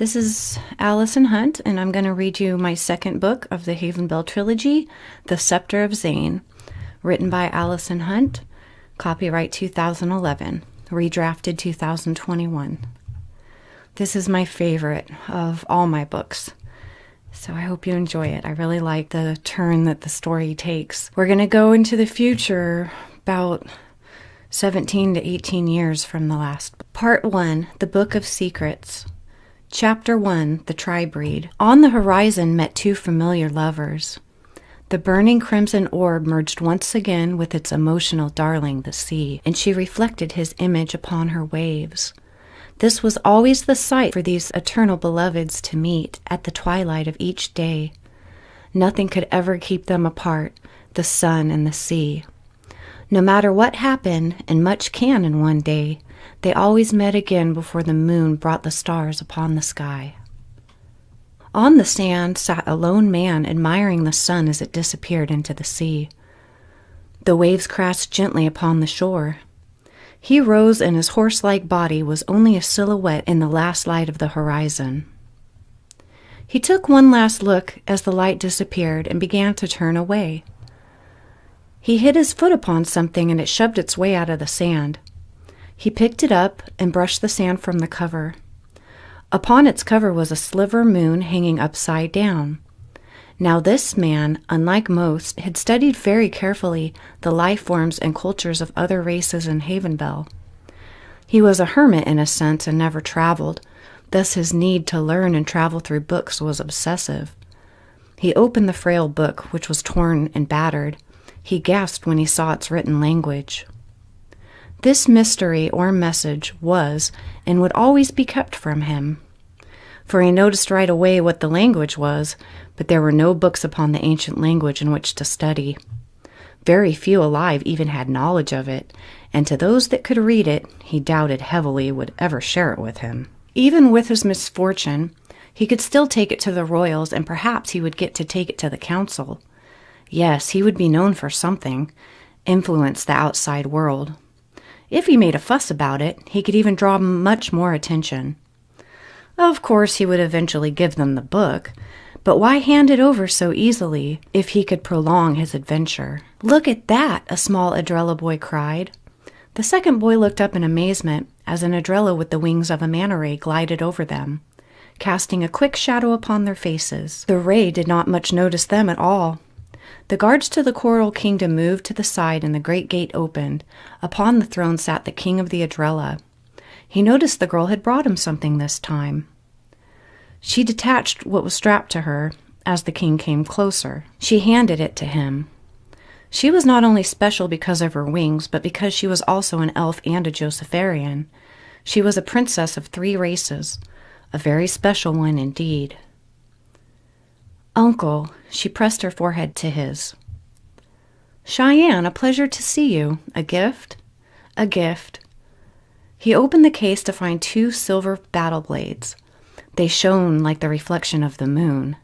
This is Allison Hunt, and I'm going to read you my second book of the HAVENBELL trilogy, The Scepter of Zane, written by Allison Hunt, copyright 2011, redrafted 2021. This is my favorite of all my books, so I hope you enjoy it. I really like the turn that the story takes. We're going to go into the future about 17 to 18 years from the last book. Part 1, The Book of Secrets. Chapter 1, The Tri-Breed. On the horizon met two familiar lovers. The burning crimson orb merged once again with its emotional darling, the sea, and she reflected his image upon her waves. This was always the sight for these eternal beloveds to meet at the twilight of each day. Nothing could ever keep them apart, the sun and the sea. No matter what happened, and much can in one day, they always met again before the moon brought the stars upon the sky. On the sand sat a lone man admiring the sun as it disappeared into the sea. The waves crashed gently upon the shore. He rose, and his horse-like body was only a silhouette in the last light of the horizon. He took one last look as the light disappeared and began to turn away. He hit his foot upon something, and it shoved its way out of the sand. He picked it up and brushed the sand from the cover. Upon its cover was a sliver moon hanging upside down. Now this man, unlike most, had studied very carefully the life forms and cultures of other races in HAVENBELL. He was a hermit in a sense and never traveled, thus his need to learn and travel through books was obsessive. He opened the frail book, which was torn and battered. He gasped when he saw its written language. This mystery or message was and would always be kept from him, for he noticed right away what the language was, but there were no books upon the ancient language in which to study. Very few alive even had knowledge of it, and to those that could read it, he doubted heavily would ever share it with him. Even with his misfortune, he could still take it to the royals, and perhaps he would get to take it to the council. Yes, he would be known for something, influence the outside world. If he made a fuss about it, he could even draw much more attention. Of course, he would eventually give them the book, but why hand it over so easily if he could prolong his adventure? "Look at that!" a small Adrella boy cried. The second boy looked up in amazement as an Adrella with the wings of a manta ray glided over them, casting a quick shadow upon their faces. The ray did not much notice them at all. The guards to the Coral Kingdom moved to the side, and the great gate opened. Upon the throne sat the king of the Adrella. He noticed the girl had brought him something this time. She detached what was strapped to her as the king came closer. She handed it to him. She was not only special because of her wings, but because she was also an elf and a Josepharian. She was a princess of 3 races, a very special one indeed. "Uncle," she pressed her forehead to his. "Cheyenne, a pleasure to see you. A gift?" "A gift." He opened the case to find 2 silver battle blades. They shone like the reflection of the moon.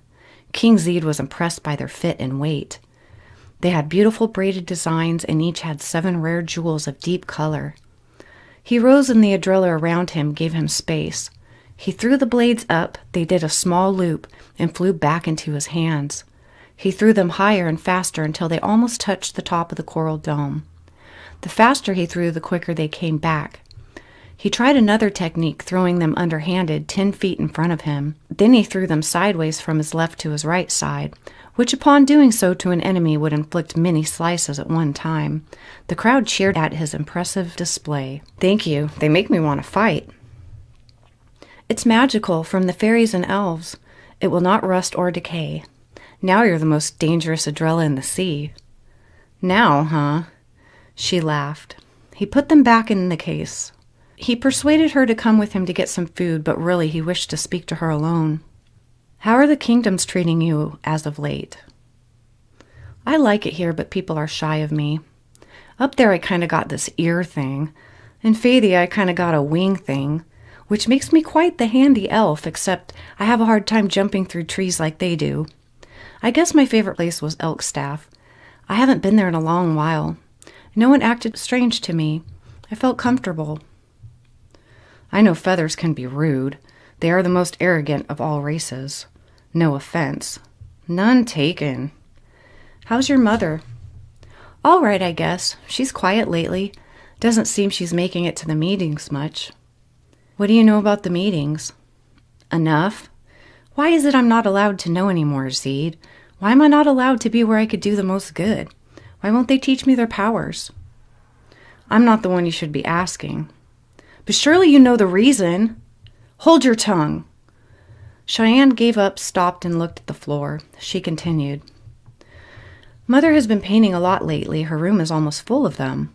King Zed was impressed by their fit and weight. They had beautiful braided designs, and each had 7 rare jewels of deep color. He rose, and the Adrella around him gave him space. He threw the blades up, they did a small loop, and flew back into his hands. He threw them higher and faster until they almost touched the top of the coral dome. The faster he threw, the quicker they came back. He tried another technique, throwing them underhanded 10 feet in front of him. Then he threw them sideways from his left to his right side, which upon doing so to an enemy would inflict many slices at one time. The crowd cheered at his impressive display. "Thank you. They make me want to fight." "It's magical, from the fairies and elves. It will not rust or decay. Now you're the most dangerous Adrella in the sea." "Now, huh?" She laughed. He put them back in the case. He persuaded her to come with him to get some food, but really he wished to speak to her alone. "How are the kingdoms treating you as of late?" "I like it here, but people are shy of me. Up there I kind of got this ear thing. In Fadia I kind of got a wing thing, which makes me quite the handy elf, except I have a hard time jumping through trees like they do. I guess my favorite place was Elkstaff. I haven't been there in a long while. No one acted strange to me. I felt comfortable." "I know feathers can be rude. They are the most arrogant of all races. No offense. None taken. How's your mother? All right, I guess. She's quiet lately. Doesn't seem she's making it to the meetings much. What do you know about the meetings? Enough. Why is it I'm not allowed to know anymore, Zeed? Why am I not allowed to be where I could do the most good? Why won't they teach me their powers? I'm not the one you should be asking. But surely you know the reason. Hold your tongue. Cheyenne gave up, stopped, and looked at the floor. She continued. Mother has been painting a lot lately. Her room is almost full of them.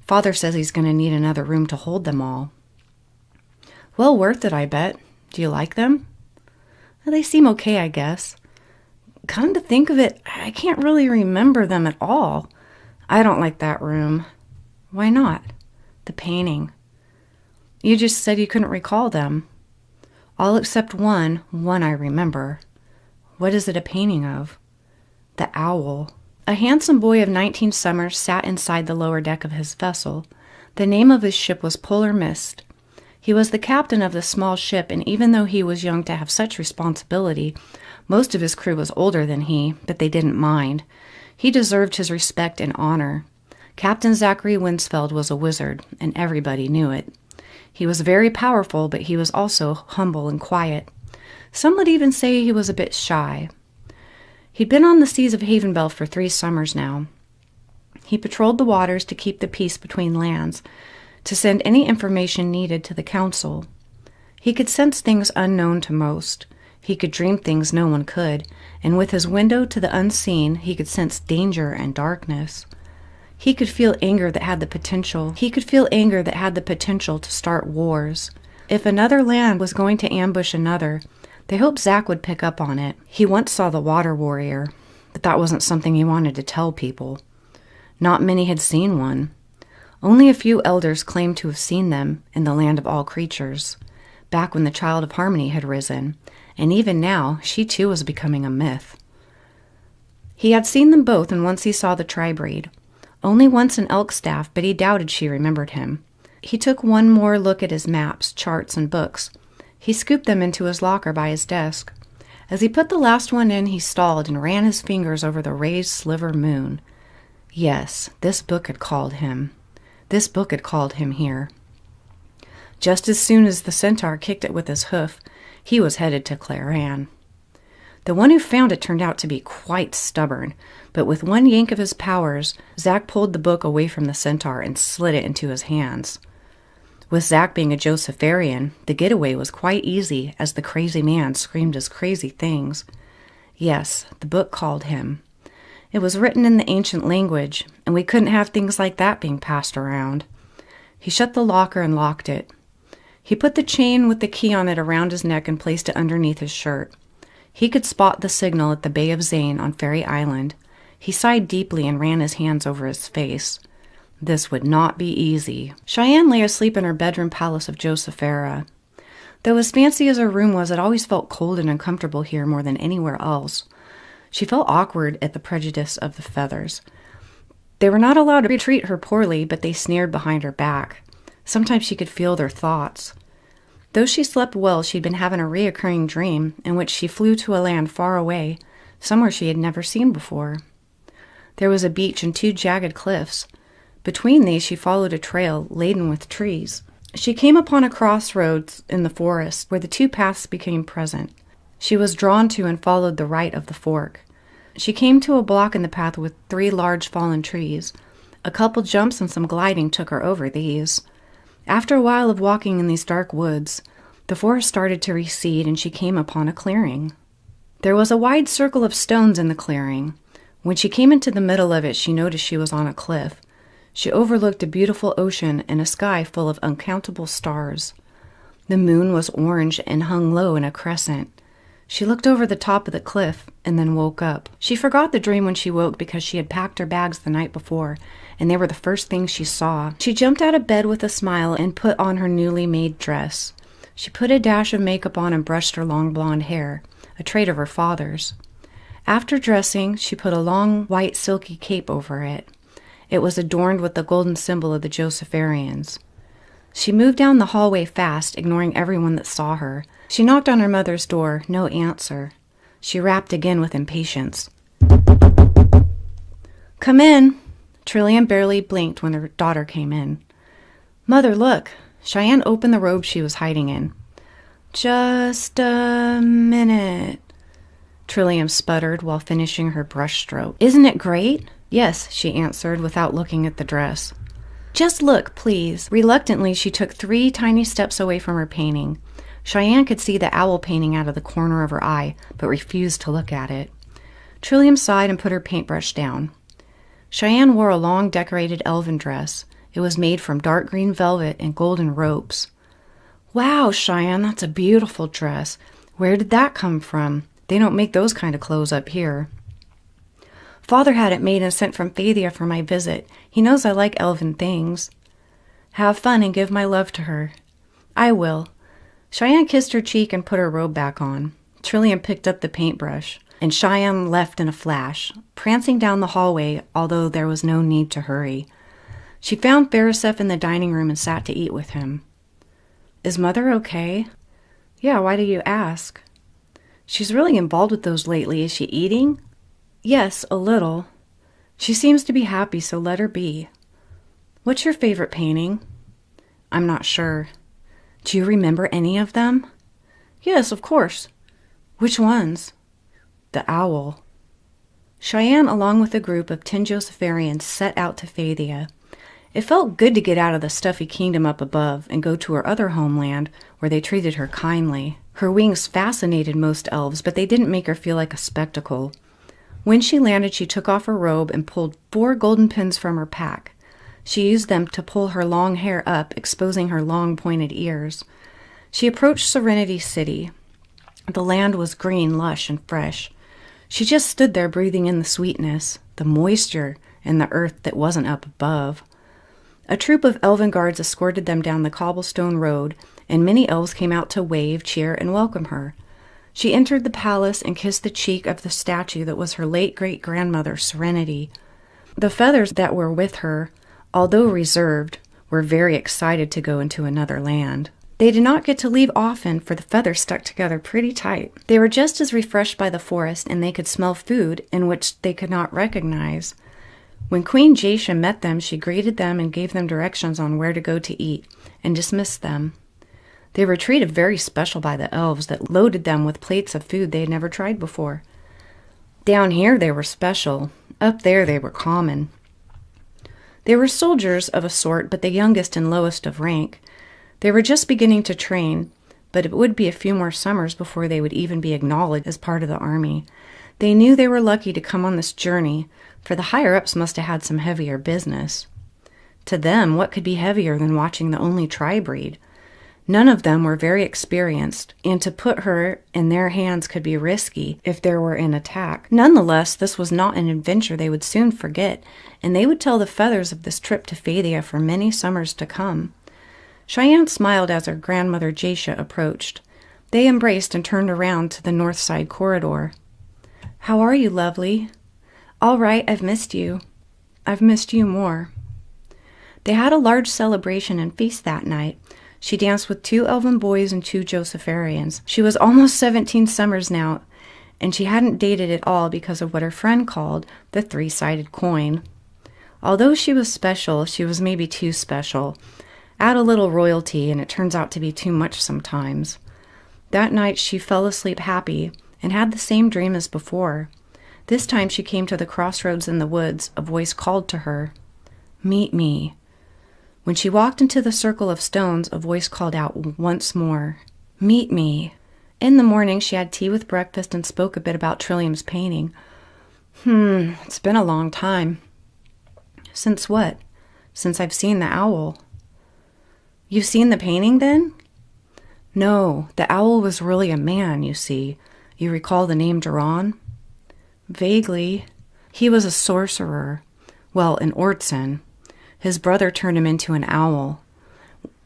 Father says he's going to need another room to hold them all. Well worth it, I bet. Do you like them? Well, they seem okay, I guess. Come to think of it, I can't really remember them at all. I don't like that room. Why not? The painting. You just said you couldn't recall them. All except one I remember. What is it a painting of? The owl. A handsome boy of 19 summers sat inside the lower deck of his vessel. The name of his ship was Polar Mist. He was the captain of the small ship, and even though he was young to have such responsibility, most of his crew was older than he, but they didn't mind. He deserved his respect and honor. Captain Zachary Winsfeld was a wizard, and everybody knew it. He was very powerful, but he was also humble and quiet. Some would even say he was a bit shy. He'd been on the seas of HAVENBELL for 3 summers now. He patrolled the waters to keep the peace between lands, to send any information needed to the council. He could sense things unknown to most. He could dream things no one could, and with his window to the unseen, he could sense danger and darkness. He could feel anger that had the potential. To start wars. If another land was going to ambush another, they hoped Zach would pick up on it. He once saw the water warrior, but that wasn't something he wanted to tell people. Not many had seen one. Only a few elders claimed to have seen them in the land of all creatures, back when the Child of Harmony had risen, and even now, she too was becoming a myth. He had seen them both, and once he saw the tri-breed. Only once in Elkstaff, but he doubted she remembered him. He took one more look at his maps, charts, and books. He scooped them into his locker by his desk. As he put the last one in, he stalled and ran his fingers over the raised sliver moon. Yes, this book had called him. This book had called him here. Just as soon as the centaur kicked it with his hoof, he was headed to Claran. The one who found it turned out to be quite stubborn, but with one yank of his powers, Zach pulled the book away from the centaur and slid it into his hands. With Zach being a Josepharian, the getaway was quite easy as the crazy man screamed his crazy things. Yes, the book called him. It was written in the ancient language, and we couldn't have things like that being passed around. He shut the locker and locked it. He put the chain with the key on it around his neck and placed it underneath his shirt. He could spot the signal at the Bay of Zane on Fairy Island. He sighed deeply and ran his hands over his face. This would not be easy. Cheyenne lay asleep in her bedroom palace of Josephara. Though as fancy as her room was, it always felt cold and uncomfortable here more than anywhere else. She felt awkward at the prejudice of the feathers. They were not allowed to treat her poorly, but they sneered behind her back. Sometimes she could feel their thoughts. Though she slept well, she'd been having a reoccurring dream in which she flew to a land far away, somewhere she had never seen before. There was a beach and 2 jagged cliffs. Between these, she followed a trail laden with trees. She came upon a crossroads in the forest where the 2 paths became present. She was drawn to and followed the right of the fork. She came to a block in the path with 3 large fallen trees. A couple jumps and some gliding took her over these. After a while of walking in these dark woods, the forest started to recede and she came upon a clearing. There was a wide circle of stones in the clearing. When she came into the middle of it, she noticed she was on a cliff. She overlooked a beautiful ocean and a sky full of uncountable stars. The moon was orange and hung low in a crescent. She looked over the top of the cliff and then woke up. She forgot the dream when she woke because she had packed her bags the night before, and they were the first things she saw. She jumped out of bed with a smile and put on her newly made dress. She put a dash of makeup on and brushed her long blonde hair, a trait of her father's. After dressing, she put a long white silky cape over it. It was adorned with the golden symbol of the Josepharians. She moved down the hallway fast, ignoring everyone that saw her. She knocked on her mother's door, no answer. She rapped again with impatience. "Come in." Trillium barely blinked when her daughter came in. "Mother, look." Cheyenne opened the robe she was hiding in. "Just a minute," Trillium sputtered while finishing her brushstroke. "Isn't it great?" "Yes," she answered without looking at the dress. "Just look, please." Reluctantly, she took 3 tiny steps away from her painting. Cheyenne could see the owl painting out of the corner of her eye, but refused to look at it. Trillium sighed and put her paintbrush down. Cheyenne wore a long, decorated elven dress. It was made from dark green velvet and golden ropes. "Wow, Cheyenne, that's a beautiful dress. Where did that come from? They don't make those kind of clothes up here." "Father had it made and sent from Fathia for my visit. He knows I like elven things." "Have fun and give my love to her." "I will." Cheyenne kissed her cheek and put her robe back on. Trillium picked up the paintbrush, and Cheyenne left in a flash, prancing down the hallway, although there was no need to hurry. She found Farisef in the dining room and sat to eat with him. "Is Mother okay?" "Yeah, why do you ask?" "She's really involved with those lately. Is she eating?" "Yes, a little." "She seems to be happy, so let her be." "What's your favorite painting?" "I'm not sure." "Do you remember any of them?" "Yes, of course." "Which ones?" "The owl." Cheyenne, along with a group of 10 Josepharians, set out to Fathia. It felt good to get out of the stuffy kingdom up above and go to her other homeland, where they treated her kindly. Her wings fascinated most elves, but they didn't make her feel like a spectacle. When she landed, she took off her robe and pulled 4 golden pins from her pack. She used them to pull her long hair up, exposing her long pointed ears. She approached Serenity City. The land was green, lush, and fresh. She just stood there breathing in the sweetness, the moisture, and the earth that wasn't up above. A troop of elven guards escorted them down the cobblestone road, and many elves came out to wave, cheer, and welcome her. She entered the palace and kissed the cheek of the statue that was her late great-grandmother, Serenity. The feathers that were with her, although reserved, were very excited to go into another land. They did not get to leave often, for the feathers stuck together pretty tight. They were just as refreshed by the forest, and they could smell food in which they could not recognize. When Queen Jasha met them, she greeted them and gave them directions on where to go to eat, and dismissed them. They were treated very special by the elves that loaded them with plates of food they had never tried before. Down here they were special. Up there they were common. They were soldiers of a sort, but the youngest and lowest of rank. They were just beginning to train, but it would be a few more summers before they would even be acknowledged as part of the army. They knew they were lucky to come on this journey, for the higher-ups must have had some heavier business. To them, what could be heavier than watching the only tri-breed? None of them were very experienced, and to put her in their hands could be risky if there were an attack. Nonetheless, this was not an adventure they would soon forget, and they would tell the feathers of this trip to Fathia for many summers to come. Cheyenne smiled as her grandmother Jasha approached. They embraced and turned around to the north side corridor. "How are you, lovely?" "All right, I've missed you." "I've missed you more." They had a large celebration and feast that night. She danced with 2 elven boys and 2 Josepharians. She was almost 17 summers now, and she hadn't dated at all because of what her friend called the 3-sided coin. Although she was special, she was maybe too special. Add a little royalty, and it turns out to be too much sometimes. That night she fell asleep happy and had the same dream as before. This time she came to the crossroads in the woods. A voice called to her, "Meet me." When she walked into the circle of stones, a voice called out once more, "Meet me." In the morning she had tea with breakfast and spoke a bit about Trillium's painting. It's been a long time." "Since what?" "Since I've seen the owl." "You've seen the painting, then?" "No, the owl was really a man, you see. You recall the name Duran?" "Vaguely." "He was a sorcerer. Well, an Ortson. His brother turned him into an owl.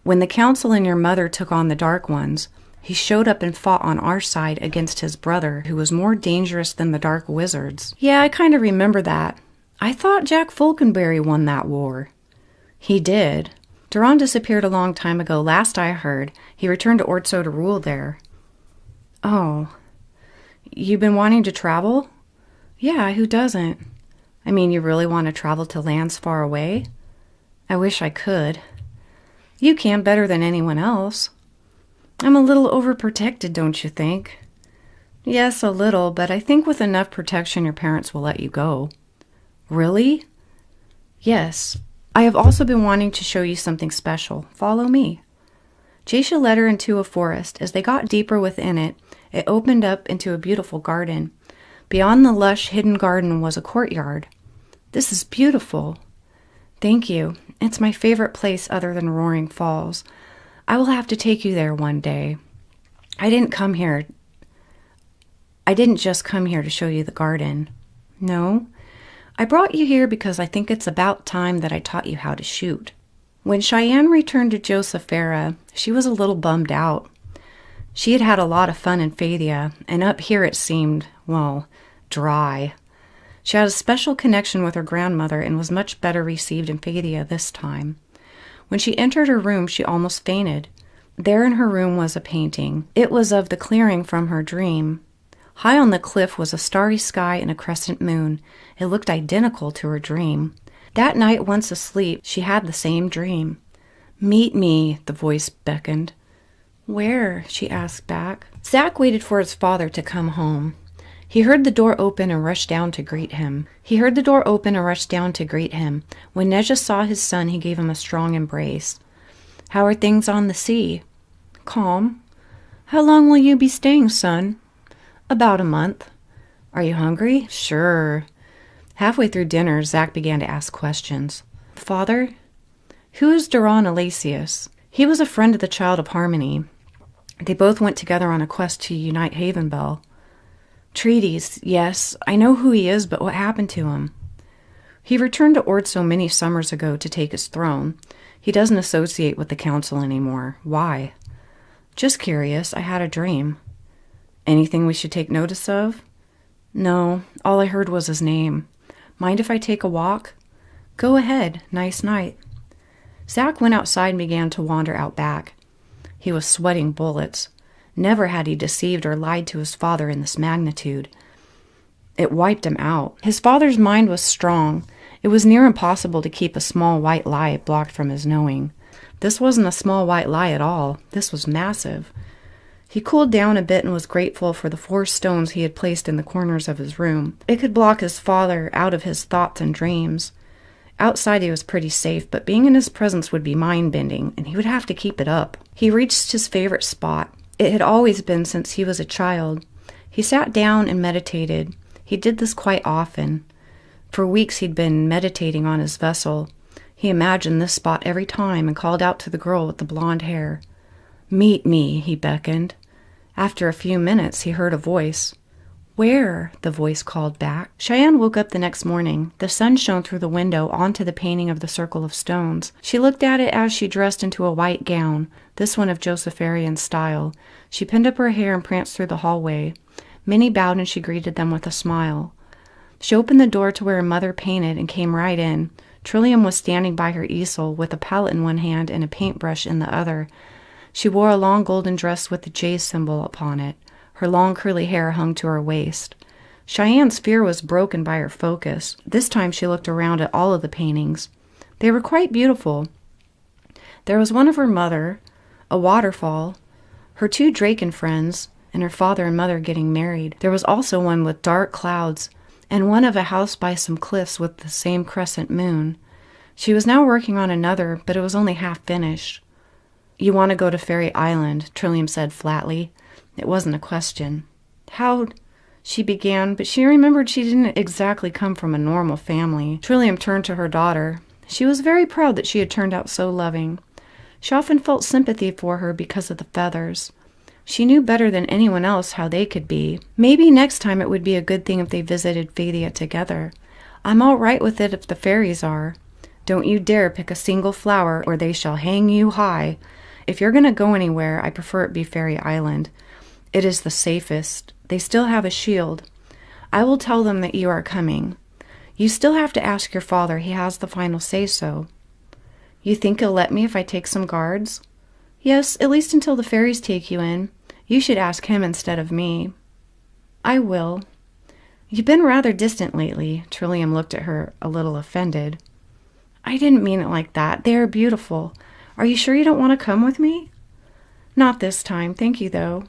When the council and your mother took on the Dark Ones, he showed up and fought on our side against his brother, who was more dangerous than the Dark Wizards." "Yeah, I kind of remember that. I thought Jack Falconberry won that war." "He did. Duran disappeared a long time ago. Last I heard, he returned to Ortso to rule there. Oh, you've been wanting to travel? Yeah, who doesn't? I mean, you really want to travel to lands far away? I wish I could. You can better than anyone else. I'm a little overprotected, don't you think? Yes, a little, but I think with enough protection your parents will let you go. Really? Yes. I have also been wanting to show you something special. Follow me. Jasha led her into a forest. As they got deeper within it, it opened up into a beautiful garden. Beyond the lush, hidden garden was a courtyard. This is beautiful. Thank you. It's my favorite place other than Roaring Falls. I will have to take you there one day. I didn't just come here to show you the garden. No, I brought you here because I think it's about time that I taught you how to shoot. When Cheyenne returned to Josephera, she was a little bummed out. She had had a lot of fun in Fadia, and up here it seemed, well, dry. She had a special connection with her grandmother and was much better received in Fadia this time. When she entered her room, she almost fainted. There in her room was a painting. It was of the clearing from her dream. High on the cliff was a starry sky and a crescent moon. It looked identical to her dream. That night, once asleep, she had the same dream. "Meet me," the voice beckoned. "Where?" she asked back. Zach waited for his father to come home. He heard the door open and rushed down to greet him. When Neja saw his son, he gave him a strong embrace. "How are things on the sea?" "Calm." "How long will you be staying, son?" "About a month." "Are you hungry?" "Sure." Halfway through dinner, Zach began to ask questions. "Father, who is Duran Alasius?" "He was a friend of the Child of Harmony. They both went together on a quest to unite HAVENBELL." "Treaties, yes. I know who he is, but what happened to him?" "He returned to Ortso many summers ago to take his throne. He doesn't associate with the council anymore. Why?" "Just curious. I had a dream." "Anything we should take notice of?" "No. All I heard was his name. Mind if I take a walk?" "Go ahead. Nice night." Zach went outside and began to wander out back. He was sweating bullets. Never had he deceived or lied to his father in this magnitude. It wiped him out. His father's mind was strong. It was near impossible to keep a small white lie blocked from his knowing. This wasn't a small white lie at all. This was massive. He cooled down a bit and was grateful for the 4 stones he had placed in the corners of his room. It could block his father out of his thoughts and dreams. Outside he was pretty safe, but being in his presence would be mind-bending, and he would have to keep it up. He reached his favorite spot. It had always been since he was a child. He sat down and meditated. He did this quite often. For weeks he'd been meditating on his vessel. He imagined this spot every time and called out to the girl with the blonde hair. "Meet me," he beckoned. After a few minutes, he heard a voice. "Where?" the voice called back. Cheyenne woke up the next morning. The sun shone through the window onto the painting of the circle of stones. She looked at it as she dressed into a white gown, this one of Josepherian style. She pinned up her hair and pranced through the hallway. Many bowed and she greeted them with a smile. She opened the door to where her mother painted and came right in. Trillium was standing by her easel with a palette in one hand and a paintbrush in the other. She wore a long golden dress with the J symbol upon it. Her long curly hair hung to her waist. Cheyenne's fear was broken by her focus. This time she looked around at all of the paintings. They were quite beautiful. There was one of her mother, a waterfall, her 2 Draken friends, and her father and mother getting married. There was also one with dark clouds, and one of a house by some cliffs with the same crescent moon. She was now working on another, but it was only half finished. "You want to go to Fairy Island," Trillium said flatly. It wasn't a question. "How?" she began, but she remembered she didn't exactly come from a normal family. Trillium turned to her daughter. She was very proud that she had turned out so loving. She often felt sympathy for her because of the feathers. She knew better than anyone else how they could be. Maybe next time it would be a good thing if they visited Fadia together. "I'm all right with it if the fairies are. Don't you dare pick a single flower or they shall hang you high. If you're going to go anywhere, I prefer it be Fairy Island. It is the safest. They still have a shield. I will tell them that you are coming. You still have to ask your father. He has the final say-so." You think he'll let me if I take some guards? Yes, at least until the fairies take you in. You should ask him instead of me. I will. You've been rather distant lately. Trillium looked at her, a little offended. I didn't mean it like that. They are beautiful. Are you sure you don't want to come with me? Not this time, thank you, though.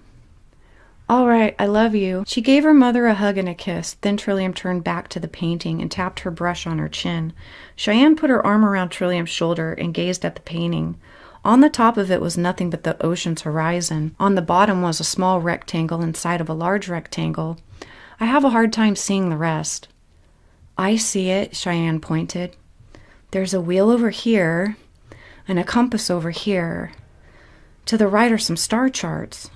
All right, I love you. She gave her mother a hug and a kiss. Then Trillium turned back to the painting and tapped her brush on her chin. Cheyenne put her arm around Trillium's shoulder and gazed at the painting. On the top of it was nothing but the ocean's horizon. On the bottom was a small rectangle inside of a large rectangle. I have a hard time seeing the rest. I see it, Cheyenne pointed. There's a wheel over here and a compass over here. To the right are some star charts.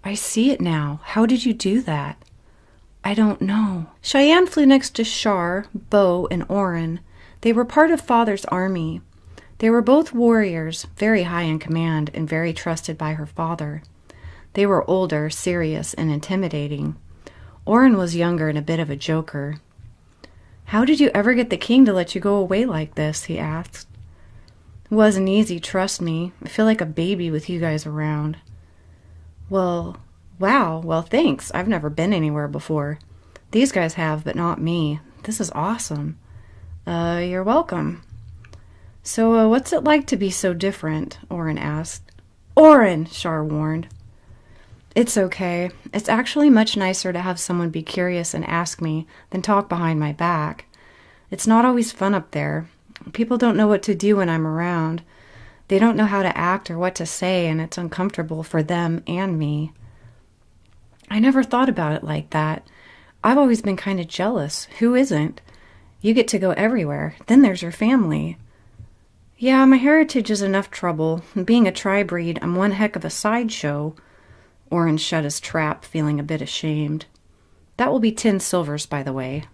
I see it now. How did you do that? I don't know. Cheyenne flew next to Shar, Bo, and Orin. They were part of Father's army. They were both warriors, very high in command and very trusted by her father. They were older, serious, and intimidating. Orin was younger and a bit of a joker. How did you ever get the king to let you go away like this? He asked. It wasn't easy, trust me. I feel like a baby with you guys around. Well, thanks. I've never been anywhere before. These guys have, but not me. This is awesome. You're welcome. So, what's it like to be so different? Orin asked. Orin, Shar warned. It's okay. It's actually much nicer to have someone be curious and ask me than talk behind my back. It's not always fun up there. People don't know what to do when I'm around. They don't know how to act or what to say, and it's uncomfortable for them and me. I never thought about it like that. I've always been kind of jealous. Who isn't? You get to go everywhere. Then there's your family. Yeah, my heritage is enough trouble. Being a tri-breed, I'm one heck of a sideshow. Orin shut his trap, feeling a bit ashamed. That will be 10 silvers, by the way.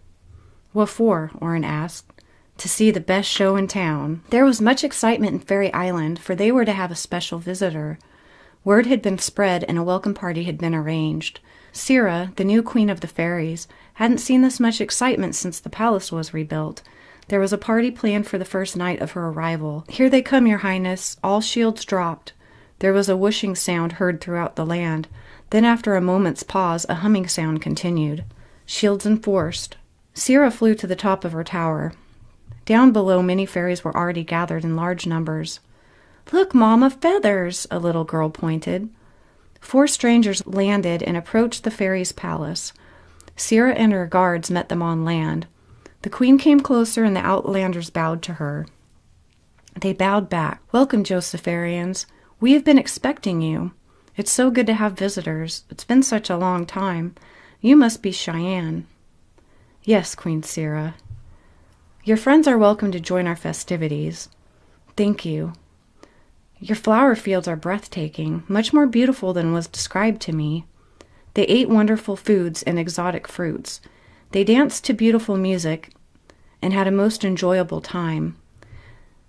What for? Orin asked. To see the best show in town. There was much excitement in Fairy Island, for they were to have a special visitor. Word had been spread and a welcome party had been arranged. Sira, the new queen of the fairies, hadn't seen this much excitement since the palace was rebuilt. There was a party planned for the first night of her arrival. Here they come, your highness. All shields dropped. There was a whooshing sound heard throughout the land. Then after a moment's pause, a humming sound continued. Shields enforced. Sira flew to the top of her tower. Down below, many fairies were already gathered in large numbers. Look, Mama, feathers, a little girl pointed. 4 strangers landed and approached the fairies' palace. Sira and her guards met them on land. The queen came closer and the outlanders bowed to her. They bowed back. Welcome, Josepharians. We have been expecting you. It's so good to have visitors. It's been such a long time. You must be Cheyenne. Yes, Queen Sira. Your friends are welcome to join our festivities. Thank you. Your flower fields are breathtaking, much more beautiful than was described to me. They ate wonderful foods and exotic fruits. They danced to beautiful music and had a most enjoyable time.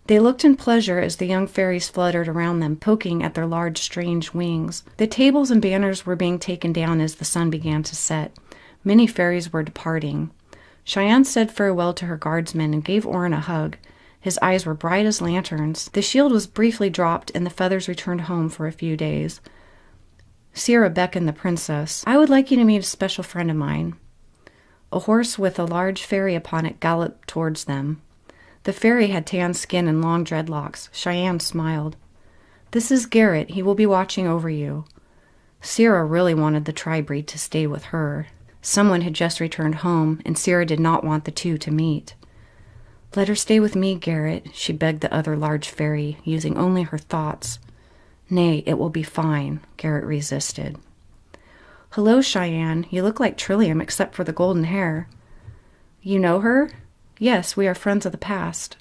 They looked in pleasure as the young fairies fluttered around them, poking at their large, strange wings. The tables and banners were being taken down as the sun began to set. Many fairies were departing. Cheyenne said farewell to her guardsmen and gave Orin a hug. His eyes were bright as lanterns. The shield was briefly dropped, and the feathers returned home for a few days. Sira beckoned the princess. I would like you to meet a special friend of mine. A horse with a large fairy upon it galloped towards them. The fairy had tan skin and long dreadlocks. Cheyenne smiled. This is Garrett. He will be watching over you. Sira really wanted the tri-breed to stay with her. Someone had just returned home, and Sira did not want the two to meet. Let her stay with me, Garrett, she begged the other large fairy, using only her thoughts. Nay, it will be fine, Garrett resisted. Hello, Cheyenne. You look like Trillium except for the golden hair. You know her? Yes, we are friends of the past.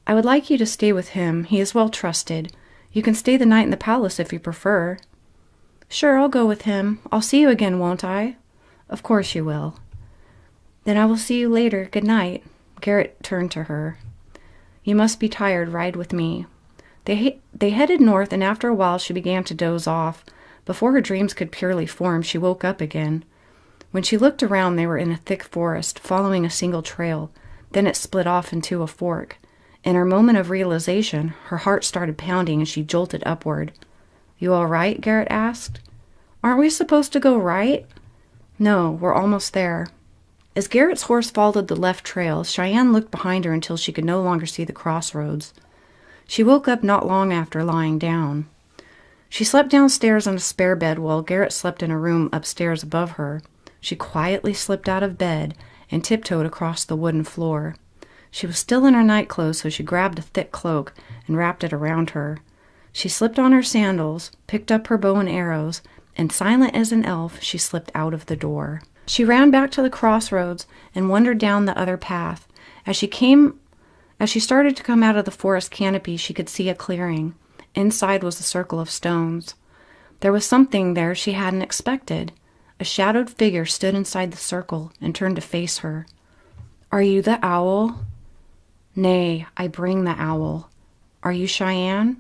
I would like you to stay with him. He is well trusted. You can stay the night in the palace if you prefer. Sure, I'll go with him. I'll see you again, won't I? Of course you will. Then I will see you later. Good night. Garrett turned to her. You must be tired. Ride with me. They headed north, and after a while she began to doze off. Before her dreams could purely form, she woke up again. When she looked around, they were in a thick forest, following a single trail. Then it split off into a fork. In her moment of realization, her heart started pounding and she jolted upward. "You all right?" Garrett asked. "Aren't we supposed to go right?" "No, we're almost there." As Garrett's horse followed the left trail, Cheyenne looked behind her until she could no longer see the crossroads. She woke up not long after lying down. She slept downstairs on a spare bed while Garrett slept in a room upstairs above her. She quietly slipped out of bed and tiptoed across the wooden floor. She was still in her nightclothes, so she grabbed a thick cloak and wrapped it around her. She slipped on her sandals, picked up her bow and arrows, and silent as an elf, she slipped out of the door. She ran back to the crossroads and wandered down the other path. As she started to come out of the forest canopy, she could see a clearing. Inside was a circle of stones. There was something there she hadn't expected. A shadowed figure stood inside the circle and turned to face her. "Are you the owl?" "Nay, I bring the owl." "Are you Cheyenne?"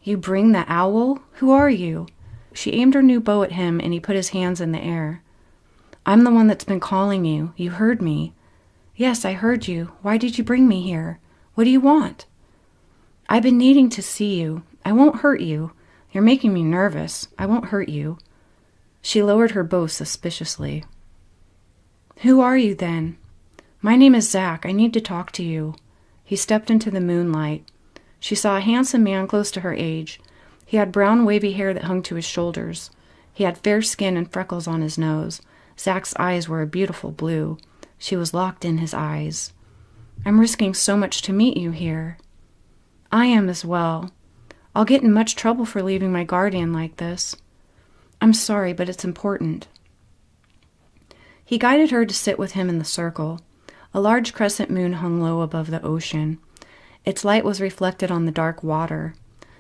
"You bring the owl? Who are you?" She aimed her new bow at him, and he put his hands in the air. "I'm the one that's been calling you. You heard me." "Yes, I heard you. Why did you bring me here? What do you want?" "I've been needing to see you. I won't hurt you. You're making me nervous. I won't hurt you." She lowered her bow suspiciously. "Who are you, then?" "My name is Zach. I need to talk to you." He stepped into the moonlight. She saw a handsome man close to her age. He had brown wavy hair that hung to his shoulders. He had fair skin and freckles on his nose. Zach's eyes were a beautiful blue. She was locked in his eyes. "I'm risking so much to meet you here." "I am as well. I'll get in much trouble for leaving my guardian like this." "I'm sorry, but it's important." He guided her to sit with him in the circle. A large crescent moon hung low above the ocean. Its light was reflected on the dark water.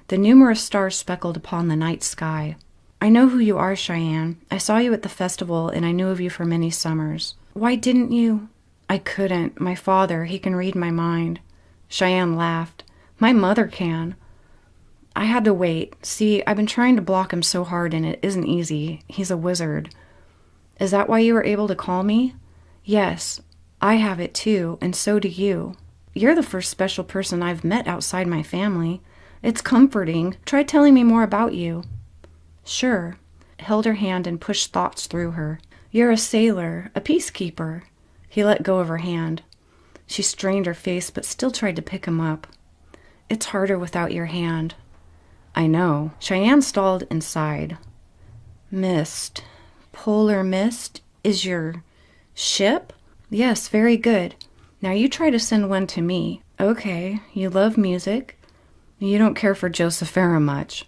The numerous stars speckled upon the night sky. "I know who you are, Cheyenne. I saw you at the festival, and I knew of you for many summers." "Why didn't you?" "I couldn't. My father, he can read my mind." Cheyenne laughed. "My mother can." "I had to wait. See, I've been trying to block him so hard, and it isn't easy. He's a wizard." "Is that why you were able to call me?" "Yes. I have it too, and so do you. You're the first special person I've met outside my family. It's comforting. Try telling me more about you." "Sure." Held her hand and pushed thoughts through her. "You're a sailor, a peacekeeper." He let go of her hand. She strained her face, but still tried to pick him up. "It's harder without your hand." "I know." Cheyenne stalled and sighed. "Mist. Polar mist is your ship?" "Yes, very good. Now you try to send one to me." "Okay, you love music. You don't care for Josephera much.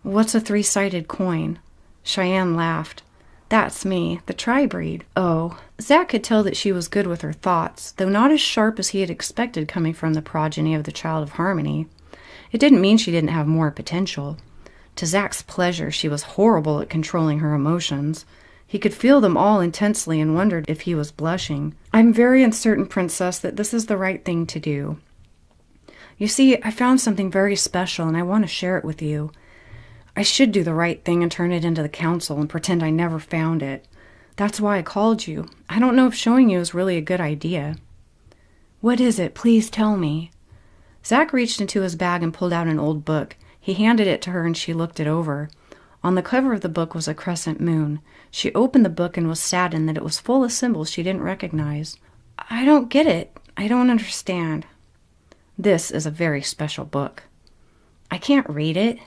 What's a three-sided coin?" Cheyenne laughed. "That's me, the tri-breed." "Oh." Zach could tell that she was good with her thoughts, though not as sharp as he had expected coming from the progeny of the Child of Harmony. It didn't mean she didn't have more potential. To Zach's pleasure, she was horrible at controlling her emotions. He could feel them all intensely and wondered if he was blushing. "I'm very uncertain, Princess, that this is the right thing to do. You see, I found something very special, and I want to share it with you. I should do the right thing and turn it into the council and pretend I never found it. That's why I called you. I don't know if showing you is really a good idea." "What is it? Please tell me." Zach reached into his bag and pulled out an old book. He handed it to her, and she looked it over. On the cover of the book was a crescent moon. She opened the book and was saddened that it was full of symbols she didn't recognize. "I don't get it. I don't understand." "This is a very special book." "I can't read it."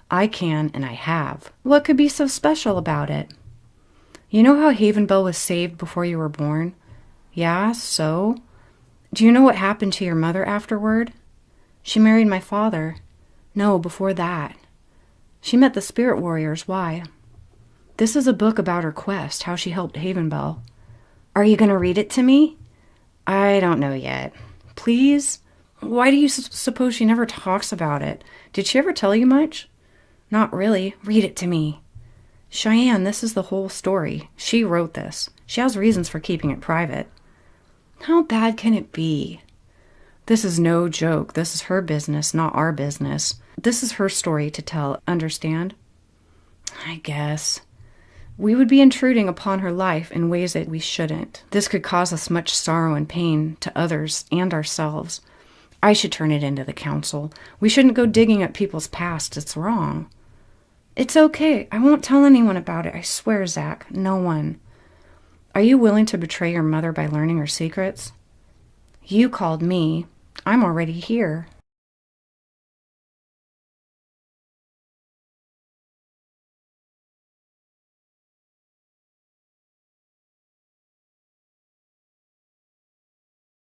"I can, and I have." "What could be so special about it?" "You know how HAVENBELL was saved before you were born?" "Yeah, so?" "Do you know what happened to your mother afterward?" "She married my father." "No, before that." "She met the spirit warriors. Why?" "This is a book about her quest, how she helped HAVENBELL." "Are you going to read it to me?" "I don't know yet." "Please?" "Why do you suppose she never talks about it? Did she ever tell you much?" "Not really. Read it to me." "Cheyenne, this is the whole story. She wrote this. She has reasons for keeping it private." "How bad can it be?" "This is no joke. This is her business, not our business. This is her story to tell, understand?" "I guess." "We would be intruding upon her life in ways that we shouldn't. This could cause us much sorrow and pain to others and ourselves. I should turn it into the council. We shouldn't go digging at people's past. It's wrong. It's okay. I won't tell anyone about it. I swear, Zach. No one. Are you willing to betray your mother by learning her secrets? You called me. I'm already here.